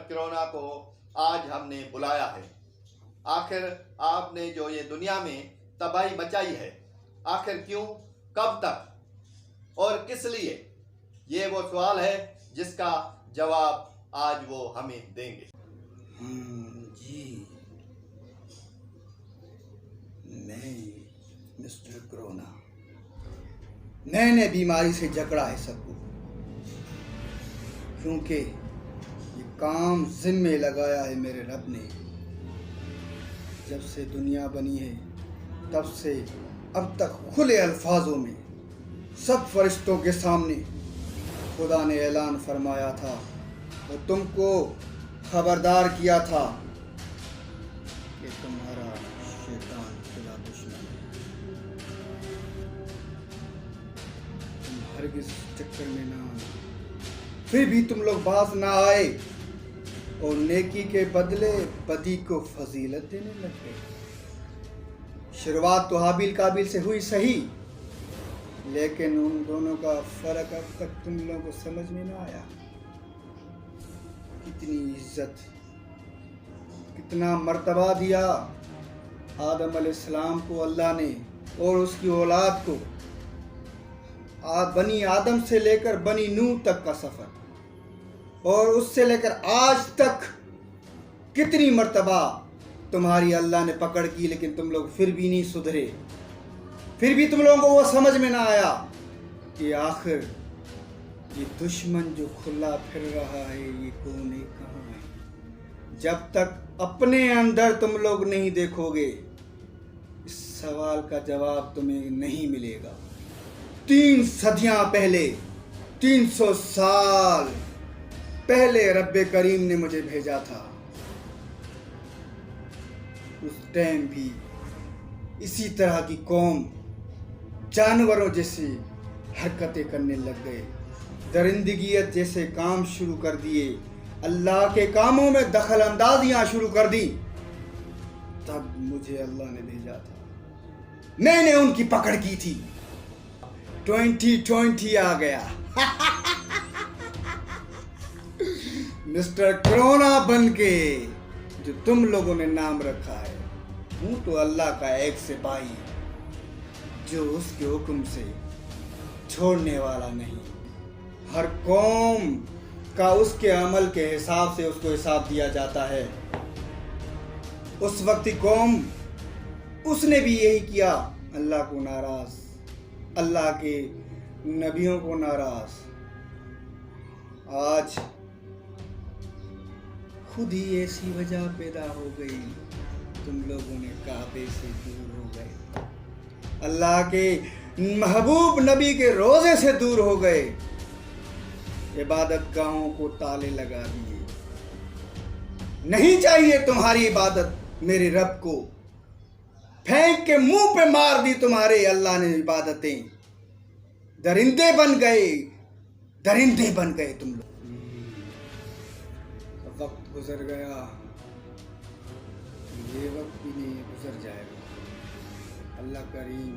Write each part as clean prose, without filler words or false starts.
Corona کو آج ہم نے بلایا ہے۔ آخر آپ نے جو یہ دنیا میں تباہی مچائی ہے، آخر کیوں، کب تک اور کس لیے؟ یہ وہ سوال ہے جس کا جواب آج وہ ہمیں دیں گے۔ جی، میں مسٹر کرونا، میں نے بیماری سے جکڑا ہے سب کو، کیونکہ یہ کام ذمے لگایا ہے میرے رب نے۔ جب سے دنیا بنی ہے تب سے اب تک کھلے الفاظوں میں سب فرشتوں کے سامنے خدا نے اعلان فرمایا تھا اور تم کو خبردار کیا تھا کہ تمہارا شیطان خدا دشمن ہے، تم ہرگز چکر میں نہ آنا۔ پھر بھی تم لوگ باز نہ آئے اور نیکی کے بدلے بدی کو فضیلت دینے لگ گئے۔ شروعات تو حابیل قابیل سے ہوئی صحیح، لیکن ان دونوں کا فرق اب تک تم لوگوں کو سمجھ میں نہ آیا۔ کتنی عزت، کتنا مرتبہ دیا آدم علیہ السلام کو اللہ نے اور اس کی اولاد کو۔ بنی آدم سے لے کر بنی نوح تک کا سفر، اور اس سے لے کر آج تک کتنی مرتبہ تمہاری اللہ نے پکڑ کی، لیکن تم لوگ پھر بھی نہیں سدھرے۔ پھر بھی تم لوگوں کو وہ سمجھ میں نہ آیا کہ آخر یہ دشمن جو کھلا پھر رہا ہے یہ کون ہے، کہاں ہے۔ جب تک اپنے اندر تم لوگ نہیں دیکھو گے، اس سوال کا جواب تمہیں نہیں ملے گا۔ 3 صدیاں پہلے، 300 سال پہلے رب کریم نے مجھے بھیجا تھا۔ اس ٹائم بھی اسی طرح کی قوم جانوروں جیسی حرکتیں کرنے لگ گئے، درندگیت جیسے کام شروع کر دیے، اللہ کے کاموں میں دخل اندازیاں شروع کر دی۔ تب مجھے اللہ نے بھیجا تھا، میں نے ان کی پکڑ کی تھی۔ 2020 آ گیا، مسٹر کرونا بن کے جو تم لوگوں نے نام رکھا ہے، ہوں تو اللہ کا ایک سپاہی جو اس کے حکم سے چھوڑنے والا نہیں۔ ہر قوم کا اس کے عمل کے حساب سے اس کو حساب دیا جاتا ہے۔ اس وقت قوم، اس نے بھی یہی کیا، اللہ کو ناراض، اللہ کے نبیوں کو ناراض۔ آج خود ہی ایسی وجہ پیدا ہو گئی، تم لوگوں نے کعبے سے دور ہو گئے، اللہ کے محبوب نبی کے روزے سے دور ہو گئے، عبادت گاہوں کو تالے لگا دیے۔ نہیں چاہیے تمہاری عبادت میرے رب کو، پھینک کے منہ پہ مار دی تمہارے اللہ نے عبادتیں۔ درندے بن گئے، درندے بن گئے تم لوگ۔ وقت گزر گیا، یہ وقت بھی نہیں گزر جائے گا۔ اللہ کریم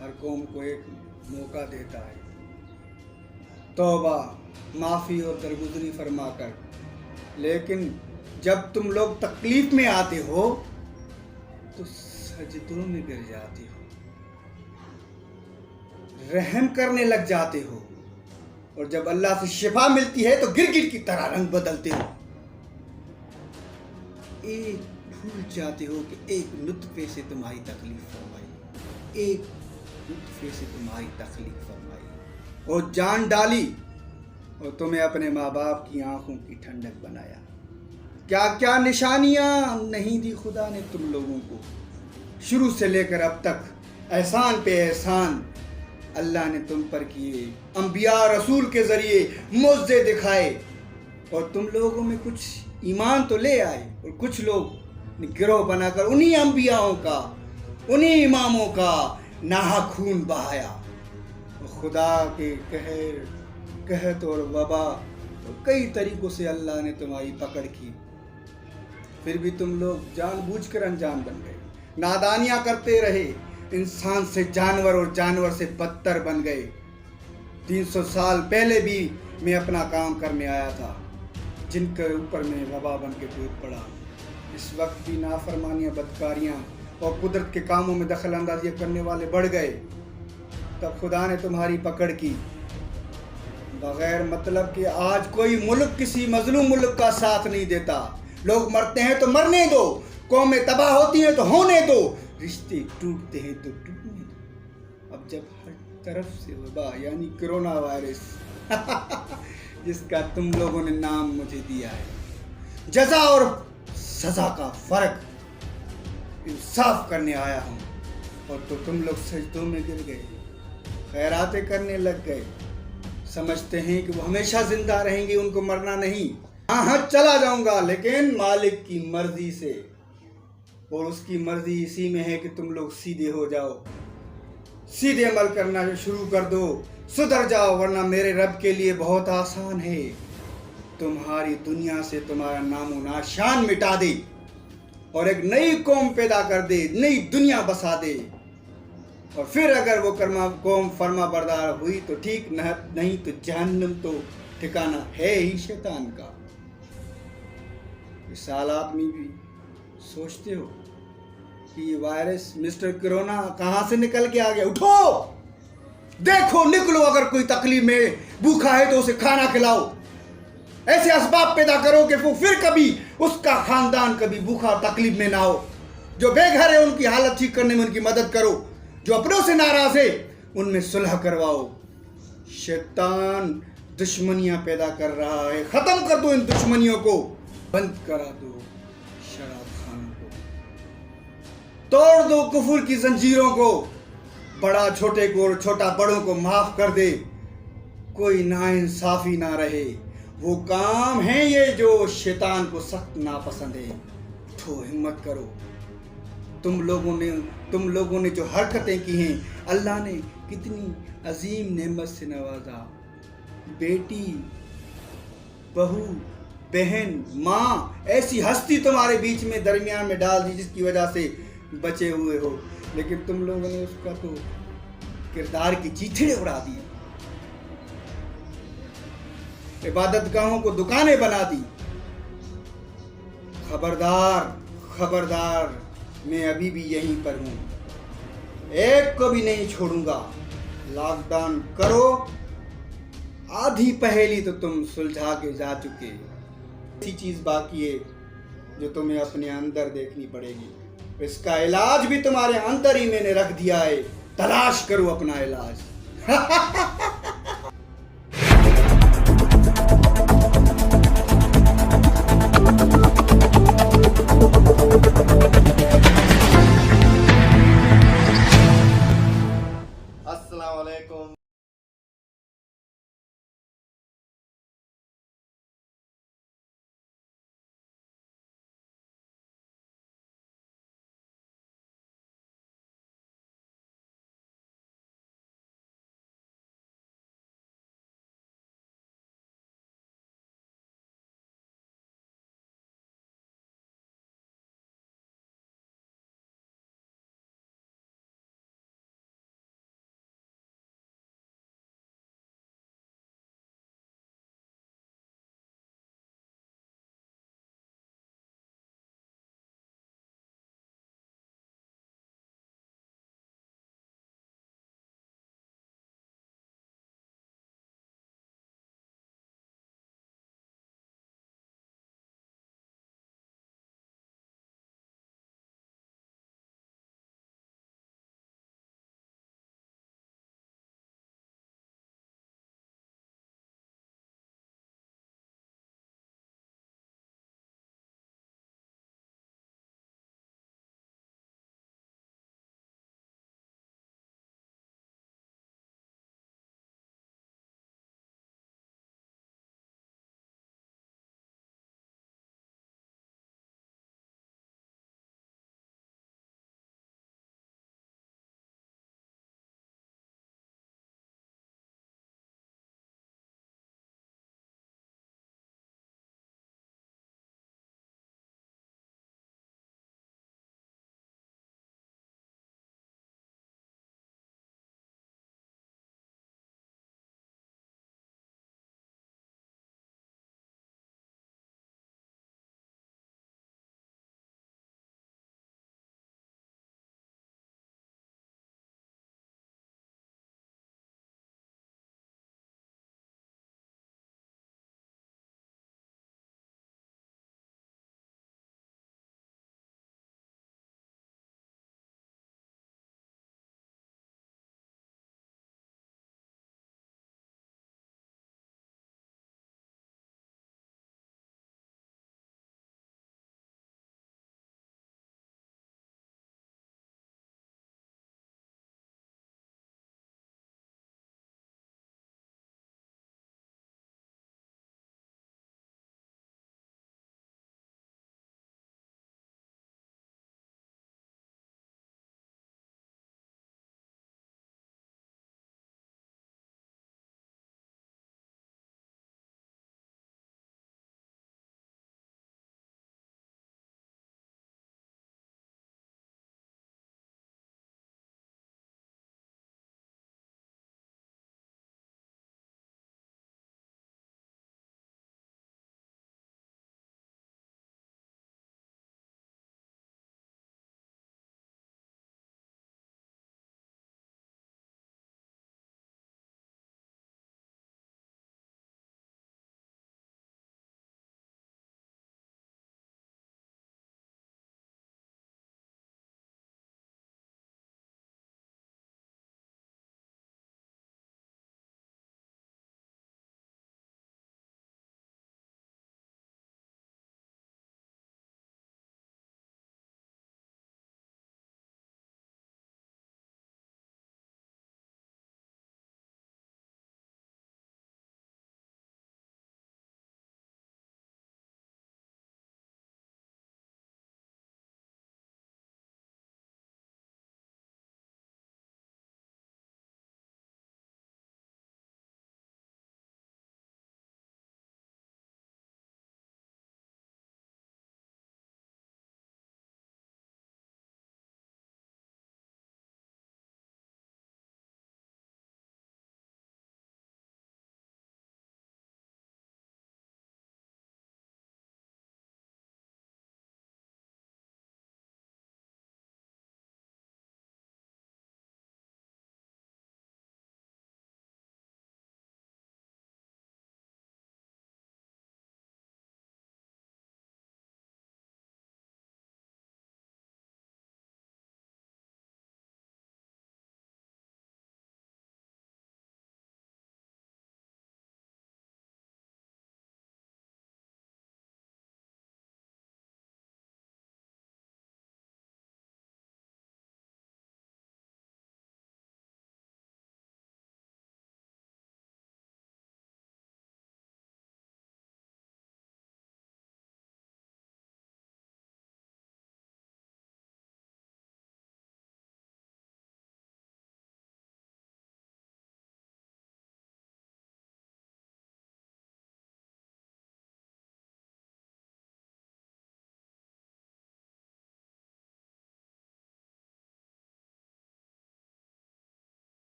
ہر قوم کو ایک موقع دیتا ہے توبہ، معافی اور درگزری فرما کر، لیکن جب تم لوگ تکلیف میں آتے ہو تو سجدوں میں گر جاتے ہو، رحم کرنے لگ جاتے ہو، اور جب اللہ سے شفا ملتی ہے تو گرگٹ کی طرح رنگ بدلتے ہو۔ ایک بھول جاتے ہو کہ ایک نطفے سے تمہاری تکلیف فرمائی، ایک نطفے سے تمہاری تخلیق فرمائی اور جان ڈالی، اور تمہیں اپنے ماں باپ کی آنکھوں کی ٹھنڈک بنایا۔ کیا کیا نشانیاں نہیں دی خدا نے تم لوگوں کو، شروع سے لے کر اب تک احسان پہ احسان اللہ نے تم پر کیے، انبیاء رسول کے ذریعے معجزے دکھائے، اور تم لوگوں میں کچھ ایمان تو لے آئے، اور کچھ لوگ گروہ بنا کر انہی انبیاءوں کا، انہی اماموں کا ناحق خون بہایا۔ خدا کے قحط اور وبا اور کئی طریقوں سے اللہ نے تمہاری پکڑ کی، پھر بھی تم لوگ جان بوجھ کر انجان بن گئے، نادانیاں کرتے رہے، انسان سے جانور اور جانور سے بدتر بن گئے۔ 300 سال پہلے بھی میں اپنا کام کرنے آیا تھا، جن کے اوپر میں وبا بن کے ٹوٹ پڑا. اس وقت بھی نافرمانیاں، بدکاریاں اور قدرت کے کاموں میں دخل اندازیاں کرنے والے بڑھ گئے. تب خدا نے تمہاری پکڑ کی. بغیر مطلب کہ آج کوئی ملک کسی مظلوم ملک کا ساتھ نہیں دیتا. لوگ مرتے ہیں تو مرنے دو، قومیں تباہ ہوتی ہیں تو ہونے دو، رشتے ٹوٹتے ہیں تو ٹوٹنے دو. اب جب ہر طرف سے وبا یعنی کرونا وائرس جس کا تم لوگوں نے نام مجھے دیا ہے، جزا اور سزا کا فرق انصاف کرنے آیا ہوں، اور تو تم لوگ سجدوں میں گر گئے، خیراتیں کرنے لگ گئے. سمجھتے ہیں کہ وہ ہمیشہ زندہ رہیں گے، ان کو مرنا نہیں. ہاں چلا جاؤں گا، لیکن مالک کی مرضی سے، اور اس کی مرضی اسی میں ہے کہ تم لوگ سیدھے ہو جاؤ، سیدھے عمل کرنا شروع کر دو، سدھر جاؤ، ورنہ میرے رب کے لیے بہت آسان ہے تمہاری دنیا سے تمہارا نام و نشان مٹا دے اور ایک نئی قوم پیدا کر دے، نئی دنیا بسا دے. اور پھر اگر وہ قوم فرما بردار ہوئی تو ٹھیک، نہیں تو جہنم تو ٹھکانہ ہے ہی شیطان کا. اس حالات میں بھی سوچتے ہو کہ یہ وائرس مسٹر کرونا کہاں سے نکل کے آ گیا. اٹھو، دیکھو، نکلو. اگر کوئی تکلیف میں بھوکا ہے تو اسے کھانا کھلاؤ. ایسے اسباب پیدا کرو کہ وہ پھر کبھی اس کا خاندان کبھی بھوکا تکلیف میں نہ ہو. جو بے گھر ہے ان کی حالت ٹھیک کرنے میں ان کی مدد کرو. جو اپنوں سے ناراض ہے ان میں صلح کرواؤ. شیطان دشمنیاں پیدا کر رہا ہے، ختم کر دو ان دشمنیوں کو، بند کرا دو شراب خانوں کو، توڑ دو کفر کی زنجیروں کو. بڑا چھوٹے کو اور چھوٹا بڑوں کو معاف کر دے. کوئی ناانصافی نہ رہے. وہ کام ہیں یہ جو شیطان کو سخت ناپسند ہے. اٹھو، ہمت کرو. تم لوگوں نے جو حرکتیں کی ہیں، اللہ نے کتنی عظیم نعمت سے نوازا. بیٹی، بہو، بہن، ماں، ایسی ہستی تمہارے بیچ میں درمیان میں ڈال دی جس کی وجہ سے بچے ہوئے ہو، لیکن تم لوگوں نے اس کا تو کردار کی چیتھڑے اڑا دی. عبادت گاہوں کو دکانیں بنا دی. خبردار، میں ابھی بھی یہیں پر ہوں، ایک کو بھی نہیں چھوڑوں گا. لاک ڈاؤن کرو. آدھی پہیلی تو تم سلجھا کے جا چکے. ایسی چیز باقی ہے جو تمہیں اپنے اندر دیکھنی پڑے گی. اس کا علاج بھی تمہارے اندر ہی میں نے رکھ دیا ہے. تلاش کرو اپنا علاج.